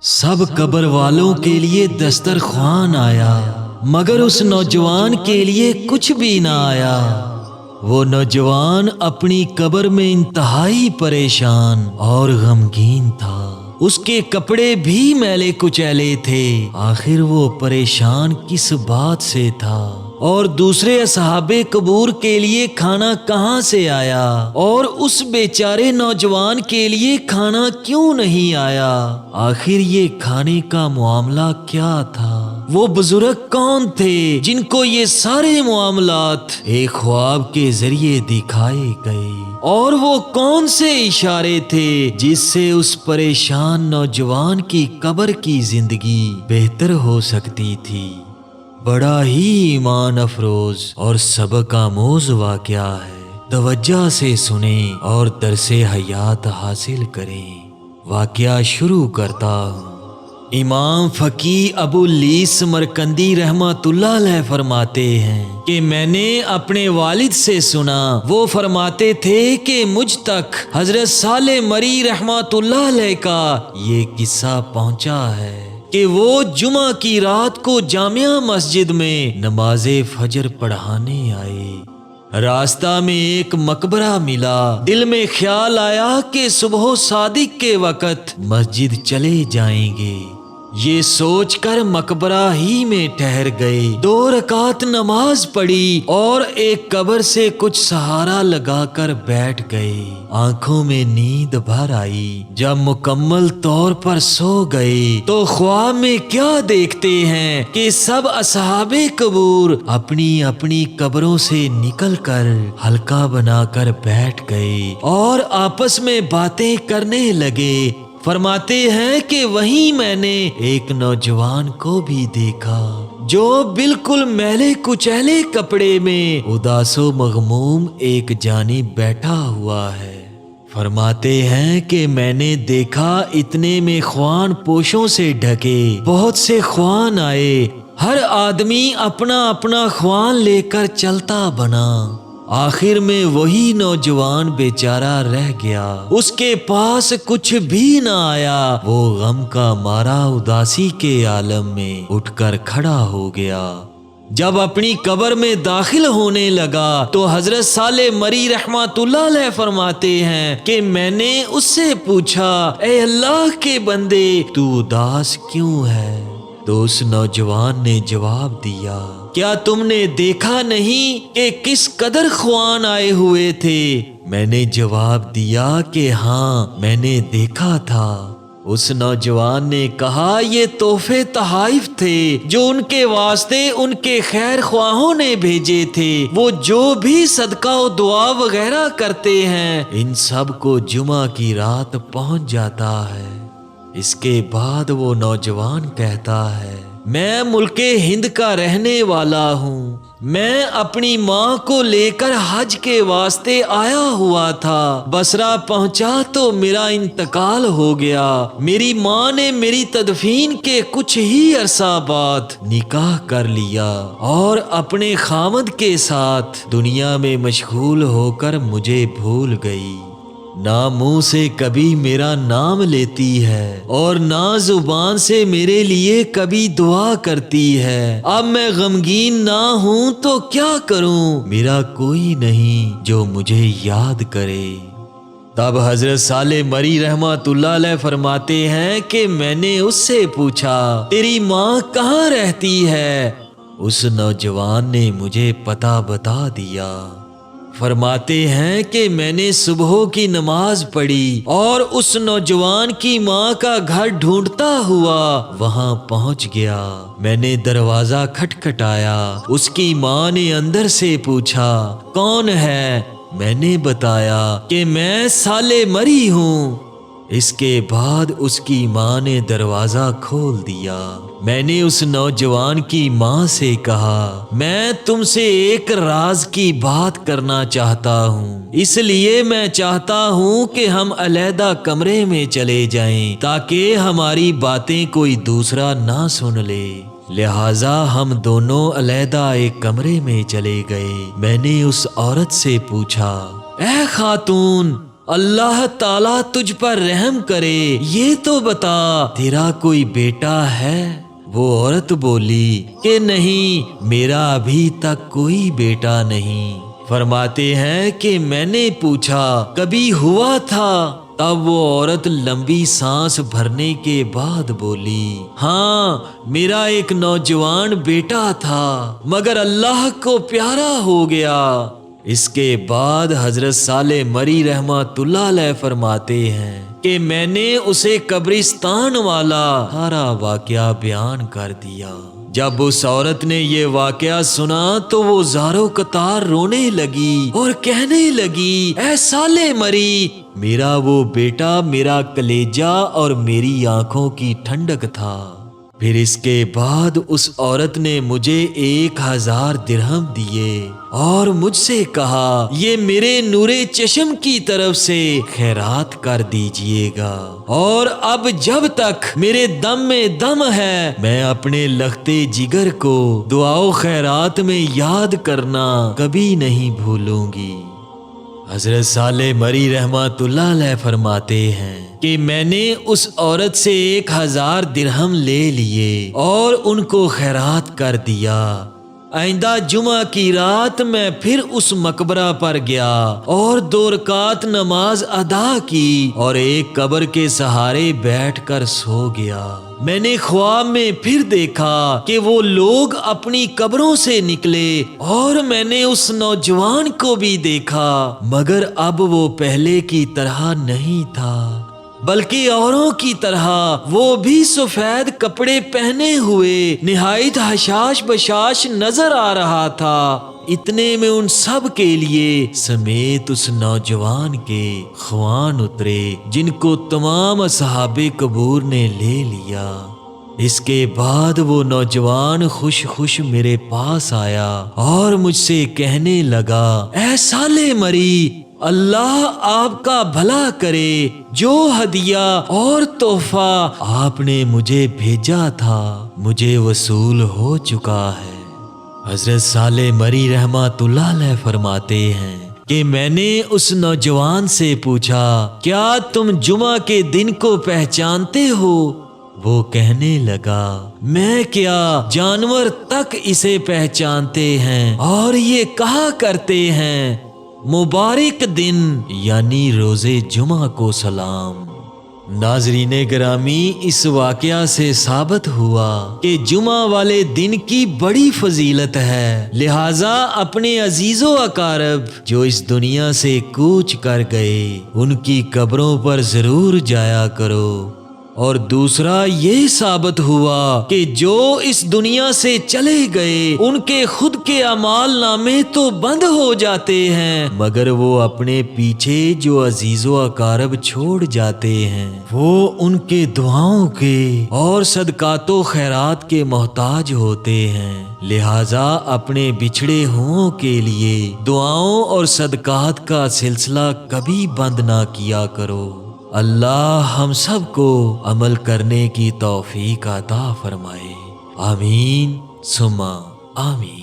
سب قبر والوں کے لیے دسترخوان آیا، مگر اس نوجوان کے لیے کچھ بھی نہ آیا۔ وہ نوجوان اپنی قبر میں انتہائی پریشان اور غمگین تھا۔ اس کے کپڑے بھی میلے کچیلے تھے۔ آخر وہ پریشان کس بات سے تھا؟ اور دوسرے اصحاب قبور کے لیے کھانا کہاں سے آیا؟ اور اس بیچارے نوجوان کے لیے کھانا کیوں نہیں آیا؟ آخر یہ کھانے کا معاملہ کیا تھا؟ وہ بزرگ کون تھے جن کو یہ سارے معاملات ایک خواب کے ذریعے دکھائے گئے؟ اور وہ کون سے اشارے تھے جس سے اس پریشان نوجوان کی قبر کی زندگی بہتر ہو سکتی تھی؟ بڑا ہی ایمان افروز اور سبق آموز واقعہ ہے۔ توجہ سے سنیں اور درس حیات حاصل کریں۔ واقعہ شروع کرتا ہوں۔ امام فقی ابو اللیث سمرقندی رحمۃ اللہ علیہ فرماتے ہیں کہ میں نے اپنے والد سے سنا، وہ فرماتے تھے کہ مجھ تک حضرت صالح مری رحمۃ اللہ علیہ کا یہ قصہ پہنچا ہے کہ وہ جمعہ کی رات کو جامعہ مسجد میں نماز فجر پڑھانے آئے۔ راستہ میں ایک مقبرہ ملا۔ دل میں خیال آیا کہ صبح صادق کے وقت مسجد چلے جائیں گے۔ یہ سوچ کر مقبرہ ہی میں ٹھہر گئے۔ 2 رکعت نماز پڑھی اور ایک قبر سے کچھ سہارا لگا کر بیٹھ گئے۔ آنکھوں میں نیند بھر آئی۔ جب مکمل طور پر سو گئے تو خواب میں کیا دیکھتے ہیں کہ سب اصحاب قبور اپنی اپنی قبروں سے نکل کر حلقہ بنا کر بیٹھ گئے اور آپس میں باتیں کرنے لگے۔ فرماتے ہیں کہ وہیں میں نے ایک نوجوان کو بھی دیکھا جو بالکل میلے کچیلے کپڑے میں اداس و مغموم ایک جانب بیٹھا ہوا ہے۔ فرماتے ہیں کہ میں نے دیکھا اتنے میں خوان پوشوں سے ڈھکے بہت سے خوان آئے۔ ہر آدمی اپنا اپنا خوان لے کر چلتا بنا۔ آخر میں وہی نوجوان بیچارہ رہ گیا۔ اس کے پاس کچھ بھی نہ آیا۔ وہ غم کا مارا اداسی کے عالم میں اٹھ کر کھڑا ہو گیا۔ جب اپنی قبر میں داخل ہونے لگا تو حضرت صالح مری رحمۃ اللہ علیہ فرماتے ہیں کہ میں نے اس سے پوچھا، اے اللہ کے بندے، تو اداس کیوں ہے؟ تو اس نوجوان نے جواب دیا، کیا تم نے دیکھا نہیں کہ کس قدر خوان آئے ہوئے تھے؟ میں نے جواب دیا کہ ہاں میں نے دیکھا تھا۔ اس نوجوان نے کہا، یہ تحفے تحائف تھے جو ان کے واسطے ان کے خیر خواہوں نے بھیجے تھے۔ وہ جو بھی صدقہ و دعا وغیرہ کرتے ہیں ان سب کو جمعہ کی رات پہنچ جاتا ہے۔ اس کے بعد وہ نوجوان کہتا ہے، میں ملک ہند کا رہنے والا ہوں۔ میں اپنی ماں کو لے کر حج کے واسطے آیا ہوا تھا۔ بصرہ پہنچا تو میرا انتقال ہو گیا۔ میری ماں نے میری تدفین کے کچھ ہی عرصہ بعد نکاح کر لیا اور اپنے خامد کے ساتھ دنیا میں مشغول ہو کر مجھے بھول گئی۔ نہ منہ سے کبھی میرا نام لیتی ہے اور نہ زبان سے میرے لیے کبھی دعا کرتی ہے۔ اب میں غمگین نہ ہوں تو کیا کروں؟ میرا کوئی نہیں جو مجھے یاد کرے۔ تب حضرت صالح مری رحمۃ اللہ علیہ فرماتے ہیں کہ میں نے اس سے پوچھا، تیری ماں کہاں رہتی ہے؟ اس نوجوان نے مجھے پتہ بتا دیا۔ فرماتے ہیں کہ میں نے صبح کی نماز پڑھی اور اس نوجوان کی ماں کا گھر ڈھونڈتا ہوا وہاں پہنچ گیا۔ میں نے دروازہ کھٹکھٹایا۔ اس کی ماں نے اندر سے پوچھا، کون ہے؟ میں نے بتایا کہ میں صالح مری ہوں۔ اس کے بعد اس کی ماں نے دروازہ کھول دیا۔ میں نے اس نوجوان کی ماں سے کہا، میں تم سے ایک راز کی بات کرنا چاہتا ہوں، اس لیے میں چاہتا ہوں کہ ہم علیحدہ کمرے میں چلے جائیں تاکہ ہماری باتیں کوئی دوسرا نہ سن لے۔ لہٰذا ہم دونوں علیحدہ ایک کمرے میں چلے گئے۔ میں نے اس عورت سے پوچھا، اے خاتون، اللہ تعالیٰ تجھ پر رحم کرے، یہ تو بتا تیرا کوئی بیٹا ہے؟ وہ عورت بولی کہ نہیں، میرا ابھی تک کوئی بیٹا نہیں۔ فرماتے ہیں کہ میں نے پوچھا کبھی ہوا تھا؟ تب وہ عورت لمبی سانس بھرنے کے بعد بولی، ہاں، میرا ایک نوجوان بیٹا تھا مگر اللہ کو پیارا ہو گیا۔ اس کے بعد حضرت صالح مری رحمۃ اللہ علیہ فرماتے ہیں کہ میں نے اسے قبرستان والا سارا واقعہ بیان کر دیا۔ جب اس عورت نے یہ واقعہ سنا تو وہ زاروں قطار رونے لگی اور کہنے لگی، اے صالح مری، میرا وہ بیٹا میرا کلیجہ اور میری آنکھوں کی ٹھنڈک تھا۔ پھر اس کے بعد اس عورت نے مجھے 1000 درہم دیے اور مجھ سے کہا، یہ میرے نور چشم کی طرف سے خیرات کر دیجئے گا، اور اب جب تک میرے دم میں دم ہے میں اپنے لختے جگر کو دعا و خیرات میں یاد کرنا کبھی نہیں بھولوں گی۔ حضرت صالح مری رحمۃ اللہ علیہ فرماتے ہیں کہ میں نے اس عورت سے 1000 درہم لے لیے اور ان کو خیرات کر دیا۔ آئندہ جمعہ کی رات میں پھر اس مقبرہ پر گیا اور 2 رکعت نماز ادا کی اور ایک قبر کے سہارے بیٹھ کر سو گیا۔ میں نے خواب میں پھر دیکھا کہ وہ لوگ اپنی قبروں سے نکلے اور میں نے اس نوجوان کو بھی دیکھا، مگر اب وہ پہلے کی طرح نہیں تھا، بلکہ اوروں کی طرح وہ بھی سفید کپڑے پہنے ہوئے نہایت حشاش بشاش نظر آ رہا تھا۔ اتنے میں ان سب کے لیے سمیت اس نوجوان کے خوان اترے جن کو تمام اصحاب قبور نے لے لیا۔ اس کے بعد وہ نوجوان خوش خوش میرے پاس آیا اور مجھ سے کہنے لگا، اے صالح مری، اللہ آپ کا بھلا کرے، جو ہدیہ اور تحفہ آپ نے مجھے بھیجا تھا مجھے وصول ہو چکا ہے۔ حضرت صالح مری رحمۃ اللہ علیہ فرماتے ہیں کہ میں نے اس نوجوان سے پوچھا، کیا تم جمعہ کے دن کو پہچانتے ہو؟ وہ کہنے لگا، میں کیا، جانور تک اسے پہچانتے ہیں اور یہ کہا کرتے ہیں، مبارک دن یعنی روز جمعہ کو سلام۔ ناظرین گرامی، اس واقعہ سے ثابت ہوا کہ جمعہ والے دن کی بڑی فضیلت ہے، لہٰذا اپنے عزیز و اقارب جو اس دنیا سے کوچ کر گئے ان کی قبروں پر ضرور جایا کرو۔ اور دوسرا یہ ثابت ہوا کہ جو اس دنیا سے چلے گئے ان کے خود کے اعمال نامے تو بند ہو جاتے ہیں، مگر وہ اپنے پیچھے جو عزیز و اقارب چھوڑ جاتے ہیں وہ ان کے دعاؤں کے اور صدقات و خیرات کے محتاج ہوتے ہیں۔ لہٰذا اپنے بچھڑے ہوں کے لیے دعاؤں اور صدقات کا سلسلہ کبھی بند نہ کیا کرو۔ اللہ ہم سب کو عمل کرنے کی توفیق عطا فرمائے، آمین ثم آمین۔